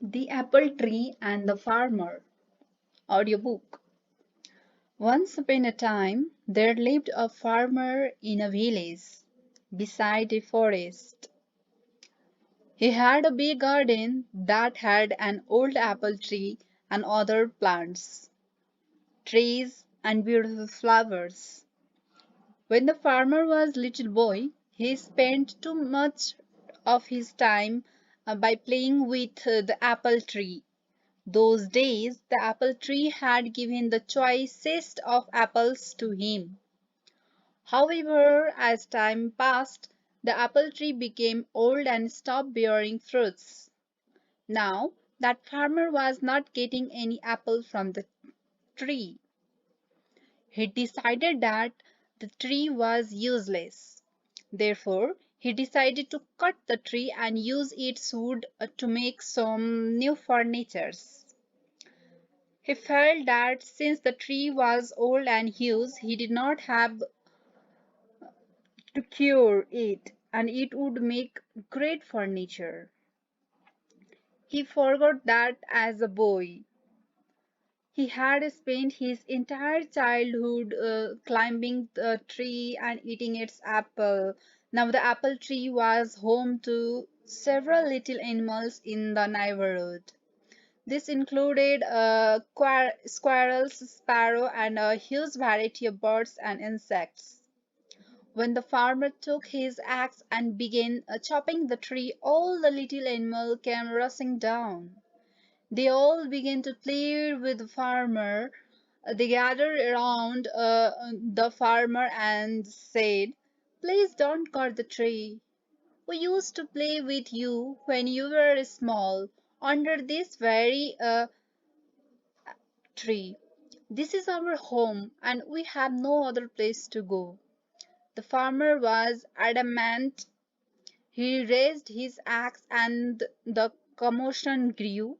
The Apple Tree and the Farmer. Audiobook. Once upon a time, there lived a farmer in a village beside a forest. He had a big garden that had an old apple tree and other plants, trees, and beautiful flowers. When the farmer was a little boy, he spent too much of his time by playing with the apple tree. Those days the apple tree had given the choicest of apples to him. However, as time passed, the apple tree became old and stopped bearing fruits. Now that farmer was not getting any apple from the tree. He decided that the tree was useless. Therefore, he decided to cut the tree and use its wood to make some new furnitures. He felt that since the tree was old and huge, he did not have to cure it, and it would make great furniture. He forgot that as a boy, he had spent his entire childhood climbing the tree and eating its apple. Now, the apple tree was home to several little animals in the neighborhood. This included squirrels, sparrow, and a huge variety of birds and insects. When the farmer took his axe and began chopping the tree, all the little animals came rushing down. They all began to play with the farmer. They gathered around the farmer and said, "Please don't cut the tree. We used to play with you when you were small under this very tree. This is our home, and we have no other place to go." The farmer was adamant. He raised his axe, and the commotion grew.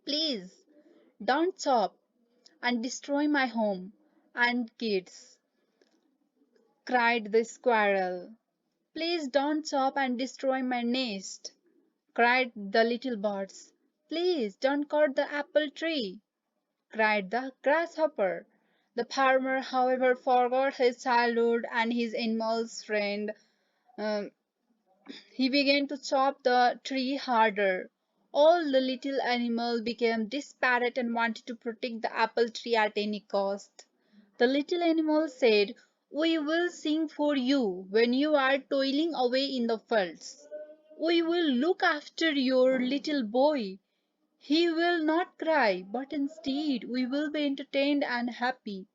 "Please don't chop and destroy my home and kids," cried the squirrel. "Please don't chop and destroy my nest," cried the little birds. "Please don't cut the apple tree," cried the grasshopper. The farmer, however, forgot his childhood and his animals friend. Um, he began to chop the tree harder. All the little animals became desperate and wanted to protect the apple tree at any cost. The little animals said, "We will sing for you when you are toiling away in the fields. We will look after your little boy. He will not cry, but instead we will be entertained and happy.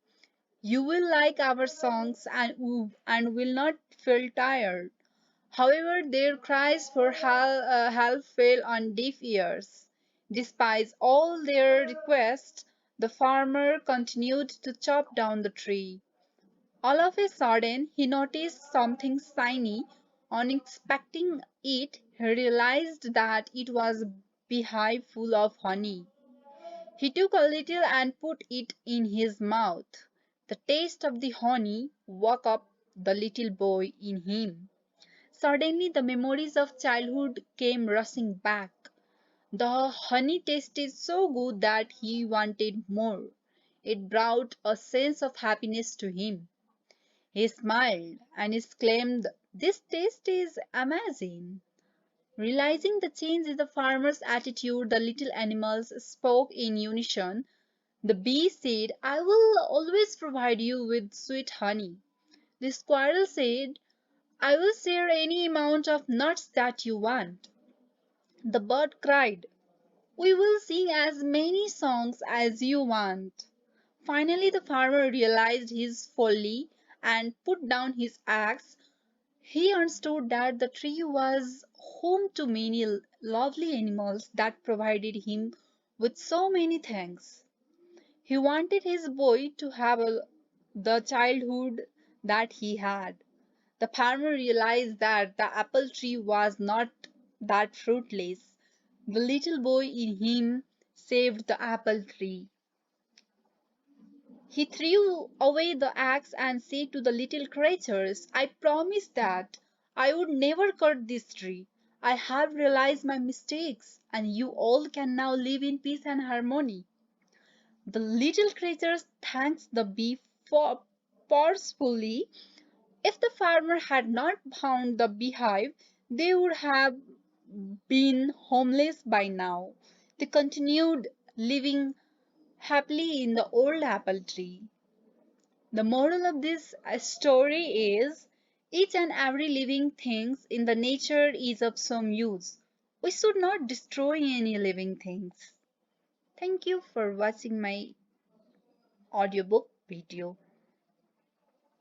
You will like our songs and will not feel tired." However, their cries for help fell on deaf ears. Despite all their requests, the farmer continued to chop down the tree. All of a sudden, he noticed something shiny. On inspecting it, he realized that it was a beehive full of honey. He took a little and put it in his mouth. The taste of the honey woke up the little boy in him. Suddenly, the memories of childhood came rushing back. The honey tasted so good that he wanted more. It brought a sense of happiness to him. He smiled and exclaimed, "This taste is amazing." Realizing the change in the farmer's attitude, the little animals spoke in unison. The bee said, "I will always provide you with sweet honey." The squirrel said, "I will share any amount of nuts that you want." The bird cried, "We will sing as many songs as you want." Finally, the farmer realized his folly and put down his axe. He understood that the tree was home to many lovely animals that provided him with so many things. He wanted his boy to have the childhood that he had. The farmer realized that the apple tree was not that fruitless. The little boy in him saved the apple tree. He threw away the axe and said to the little creatures, "I promised that I would never cut this tree. I have realized my mistakes, and you all can now live in peace and harmony. The little creatures thanked the bee for forcefully. If the farmer had not found the beehive, they would have been homeless by now. They continued living happily in the old apple tree. The moral of this story is each and every living thing in the nature is of some use. We should not destroy any living things. Thank you for watching my audiobook video.